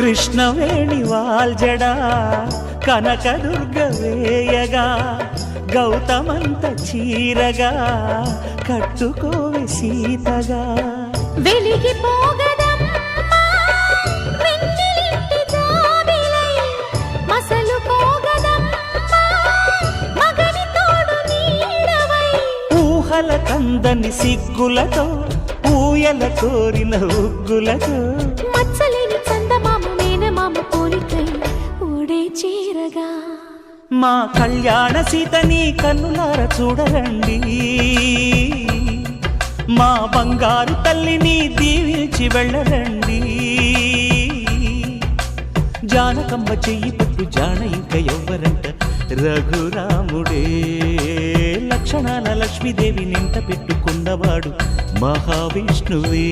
కృష్ణవేణి వాల్జడా కనకదుర్గ వేయగా గౌతమంత చీరగా కట్టుకోవే సీతగా వెలిగిపోగదమ్మా వెన్నెలింటి జాబిలై మసలు పోగదమ్మా మగని తోడు నీడవై ఊహల కందని సిగ్గులతో ఊయల కోరిన ఉగ్గులతో మచ్చలేని చందమామ మేనమామ పోలికై ఊడే చీరగా మా కళ్యాణ సీతని కన్నులార చూడరండి మా బంగారు తల్లిని దీవించి వెళ్ళరండి జానకమ్మ చెయ్యి పట్టు జాన ఇంక ఎవ్వరంట రఘురాముడే లక్షణాల లక్ష్మీదేవి నింట పెట్టుకున్నవాడు మహావిష్ణువే